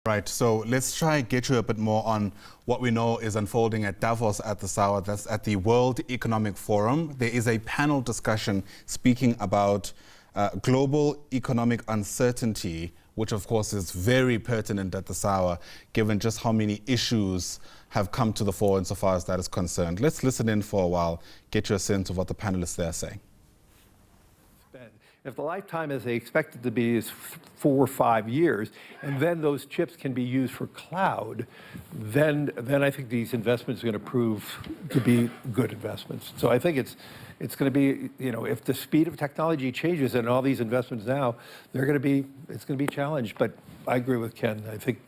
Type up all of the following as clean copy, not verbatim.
Right, so let's try and get you a bit more on what we know is unfolding at Davos at this hour. That's at the World Economic Forum. There is a panel discussion speaking about global economic uncertainty, which of course is very pertinent at this hour, given just how many issues have come to the fore insofar as that is concerned. Let's listen in for a while, get you a sense of what the panelists there are saying. If the lifetime, as they expect it to be, is 4 or 5 years, and then those chips can be used for cloud, then I think these investments are going to prove to be good investments. So I think it's going to be, if the speed of technology changes and all these investments now, it's going to be challenged. But I agree with Ken. I think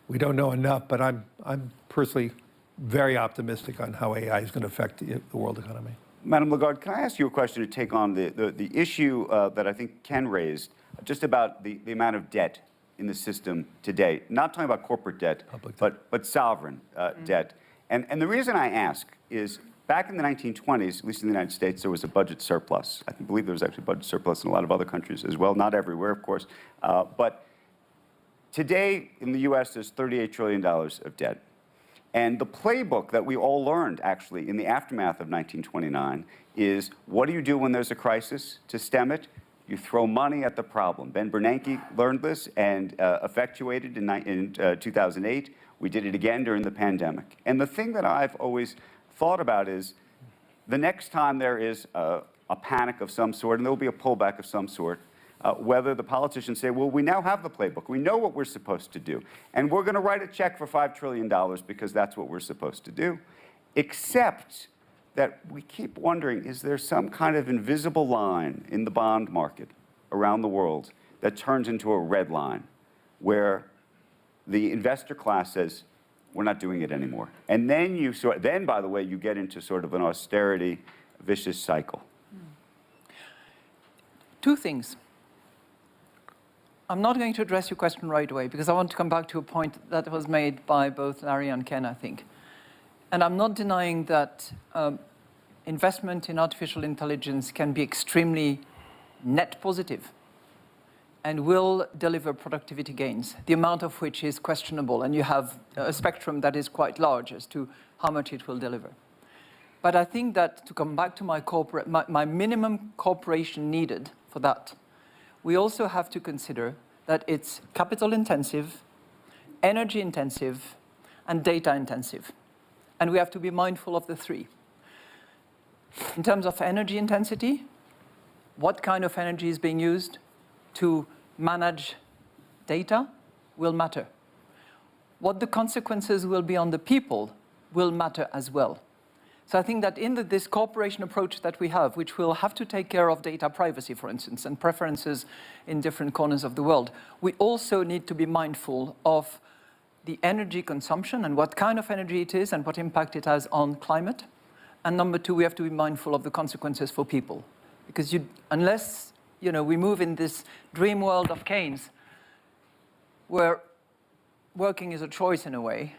we don't know enough, but I'm personally very optimistic on how AI is going to affect the world economy. Madam Lagarde, can I ask you a question to take on the issue that I think Ken raised, just about the amount of debt in the system today? Not talking about corporate debt, but sovereign debt. And the reason I ask is, back in the 1920s, at least in the United States, there was a budget surplus. I believe there was actually a budget surplus in a lot of other countries as well, not everywhere, of course. But today, in the US, there's $38 trillion of debt. And the playbook that we all learned, actually, in the aftermath of 1929 is, what do you do when there's a crisis to stem it? You throw money at the problem. Ben Bernanke learned this and effectuated in 2008. We did it again during the pandemic. And the thing that I've always thought about is, the next time there is a panic of some sort, and there will be a pullback of some sort, whether the politicians say, well, we now have the playbook. We know what we're supposed to do. And we're going to write a check for $5 trillion because that's what we're supposed to do. Except that we keep wondering, is there some kind of invisible line in the bond market around the world that turns into a red line where the investor class says, we're not doing it anymore. And then, by the way, you get into sort of an austerity, vicious cycle. Two things. I'm not going to address your question right away because I want to come back to a point that was made by both Larry and Ken, I think. And I'm not denying that investment in artificial intelligence can be extremely net positive and will deliver productivity gains, the amount of which is questionable. And you have a spectrum that is quite large as to how much it will deliver. But I think that, to come back to my minimum cooperation needed for that, we also have to consider that it's capital intensive, energy intensive, and data intensive. And we have to be mindful of the three. In terms of energy intensity, what kind of energy is being used to manage data will matter. What the consequences will be on the people will matter as well. So I think that in this cooperation approach that we have, which will have to take care of data privacy, for instance, and preferences in different corners of the world, we also need to be mindful of the energy consumption and what kind of energy it is and what impact it has on climate. And number two, we have to be mindful of the consequences for people. Because unless we move in this dream world of Keynes, where working is a choice in a way,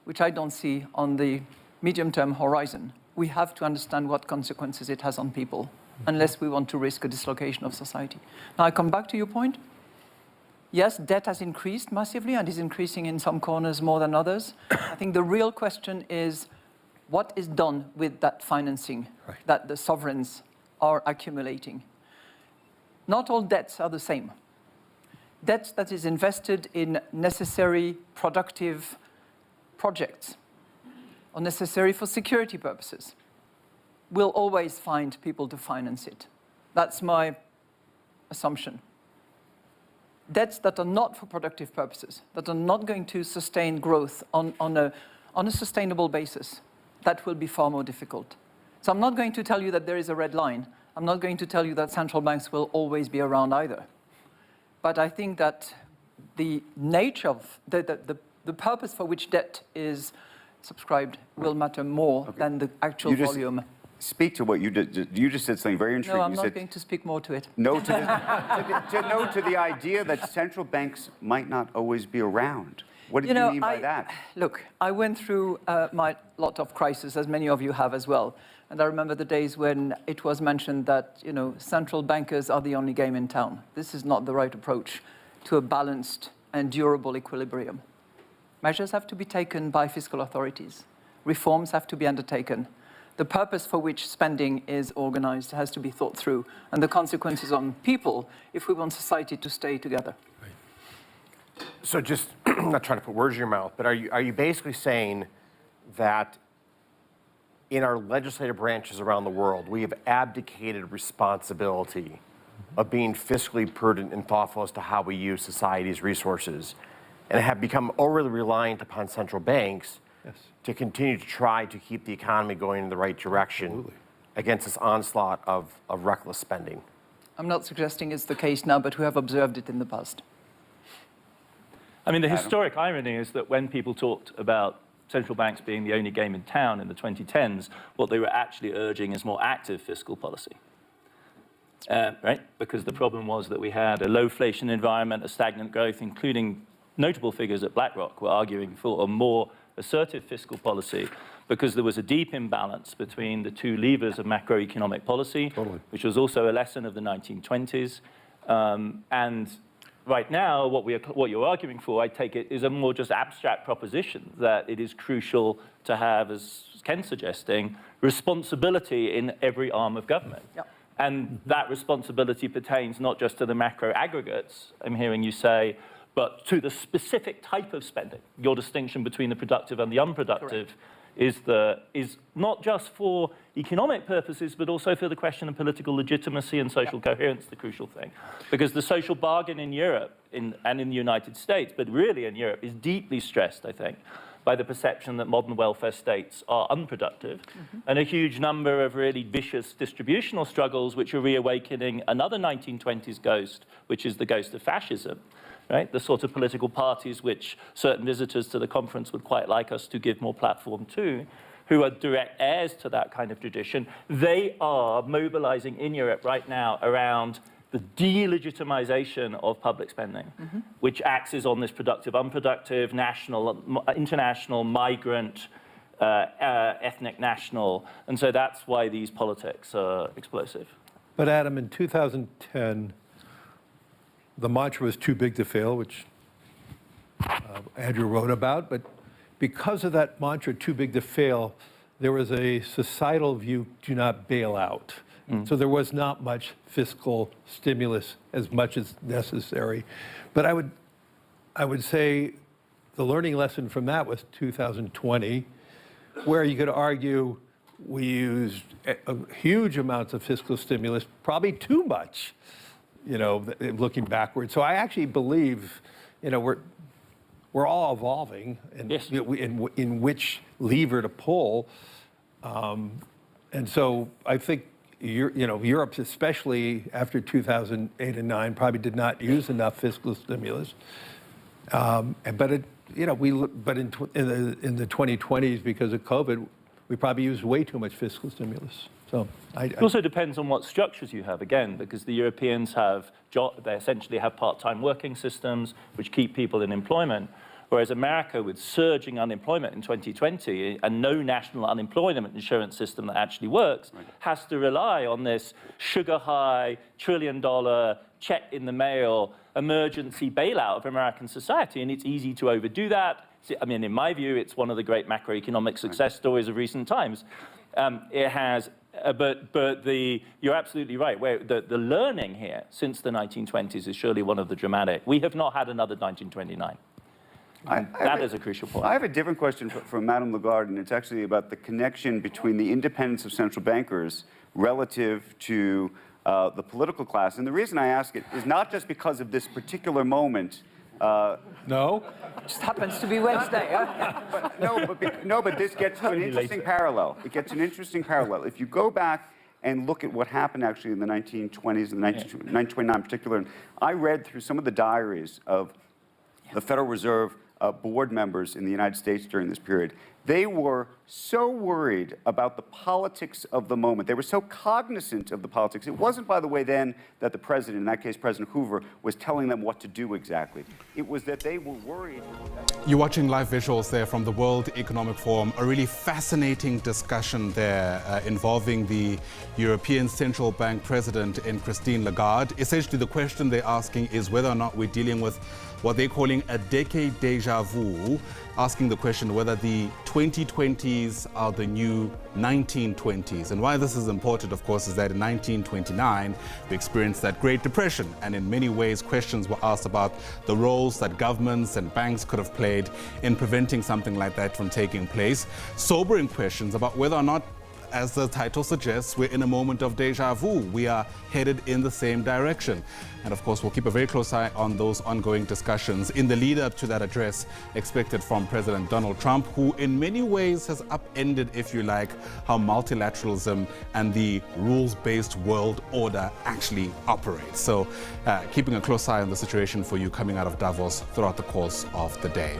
which I don't see on the medium-term horizon, we have to understand what consequences it has on people, unless we want to risk a dislocation of society. Now, I come back to your point. Yes, debt has increased massively and is increasing in some corners more than others. I think the real question is, what is done with that financing that the sovereigns are accumulating? Not all debts are the same. Debt that is invested in necessary, productive projects, or necessary for security purposes, will always find people to finance it. That's my assumption. Debts that are not for productive purposes, that are not going to sustain growth on a sustainable basis, that will be far more difficult. So I'm not going to tell you that there is a red line. I'm not going to tell you that central banks will always be around either. But I think that the nature of the purpose for which debt is subscribed will matter more than the actual volume. Speak to what you did. You just said something very intriguing. No, I'm not going to speak more to it. No to the idea that central banks might not always be around. What did you mean by that? Look, I went through my lot of crises, as many of you have as well. And I remember the days when it was mentioned that, central bankers are the only game in town. This is not the right approach to a balanced and durable equilibrium. Measures have to be taken by fiscal authorities. Reforms have to be undertaken. The purpose for which spending is organized has to be thought through, and the consequences on people if we want society to stay together. So just, I'm not trying to put words in your mouth, but are you basically saying that in our legislative branches around the world, we have abdicated responsibility of being fiscally prudent and thoughtful as to how we use society's resources, and have become overly reliant upon central banks to continue to try to keep the economy going in the right direction against this onslaught of reckless spending? I'm not suggesting it's the case now, but we have observed it in the past. I mean, the historic irony is that when people talked about central banks being the only game in town in the 2010s, what they were actually urging is more active fiscal policy. Right? Because the problem was that we had a low-inflation environment, a stagnant growth, including notable figures at BlackRock were arguing for a more assertive fiscal policy because there was a deep imbalance between the two levers of macroeconomic policy, which was also a lesson of the 1920s. And right now, what you're arguing for, I take it, is a more just abstract proposition that it is crucial to have, as Ken's suggesting, responsibility in every arm of government. Yep. And that responsibility pertains not just to the macro aggregates, I'm hearing you say, but to the specific type of spending. Your distinction between the productive and the unproductive is not just for economic purposes, but also for the question of political legitimacy and social coherence, the crucial thing. Because the social bargain in Europe and in the United States, but really in Europe, is deeply stressed, I think, by the perception that modern welfare states are unproductive, and a huge number of really vicious distributional struggles which are reawakening another 1920s ghost, which is the ghost of fascism. Right? The sort of political parties which certain visitors to the conference would quite like us to give more platform to, who are direct heirs to that kind of tradition, they are mobilizing in Europe right now around the delegitimization of public spending, which axes on this productive, unproductive, national, international, migrant, ethnic, national. And so that's why these politics are explosive. But Adam, in 2010, the mantra was too big to fail, which Andrew wrote about. But because of that mantra, too big to fail, there was a societal view, do not bail out. So there was not much fiscal stimulus as much as necessary. But I would say the learning lesson from that was 2020, where you could argue we used huge amounts of fiscal stimulus, probably too much, looking backwards. So I actually believe, we're all evolving in which lever to pull. And so I think Europe, especially after 2008 and 2009, probably did not use enough fiscal stimulus. But in the 2020s, because of COVID, we probably used way too much fiscal stimulus. So it also depends on what structures you have, again, because the Europeans they essentially have part-time working systems which keep people in employment, whereas America, with surging unemployment in 2020 and no national unemployment insurance system that actually works, has to rely on this sugar-high, trillion-dollar check in the mail emergency bailout of American society, and it's easy to overdo that. I mean, in my view, it's one of the great macroeconomic success stories of recent times. It has, you're absolutely right. Where the learning here since the 1920s is surely one of the dramatic. We have not had another 1929. That is a crucial point. I have a different question from Madame Lagarde, and it's actually about the connection between the independence of central bankers relative to the political class. And the reason I ask it is not just because of this particular moment. No? Just happens to be Wednesday. But this gets to an interesting parallel. It gets an interesting parallel. If you go back and look at what happened actually in the 1920s and 1929 in particular, and I read through some of the diaries of the Federal Reserve board members in the United States during this period. They were so worried about the politics of the moment. They were so cognizant of the politics. It wasn't, by the way, then that the president, in that case President Hoover, was telling them what to do exactly. It was that they were worried. You're watching live visuals there from the World Economic Forum, a really fascinating discussion there involving the European Central Bank president in Christine Lagarde. Essentially, the question they're asking is whether or not we're dealing with what they're calling a decade deja vu, asking the question whether the 2020s are the new 1920s. And why this is important, of course, is that in 1929, we experienced that Great Depression. And in many ways, questions were asked about the roles that governments and banks could have played in preventing something like that from taking place. Sobering questions about whether or not, as the title suggests, we're in a moment of deja vu. We are headed in the same direction. And of course, we'll keep a very close eye on those ongoing discussions in the lead up to that address expected from President Donald Trump, who in many ways has upended, if you like, how multilateralism and the rules-based world order actually operates. So keeping a close eye on the situation for you coming out of Davos throughout the course of the day.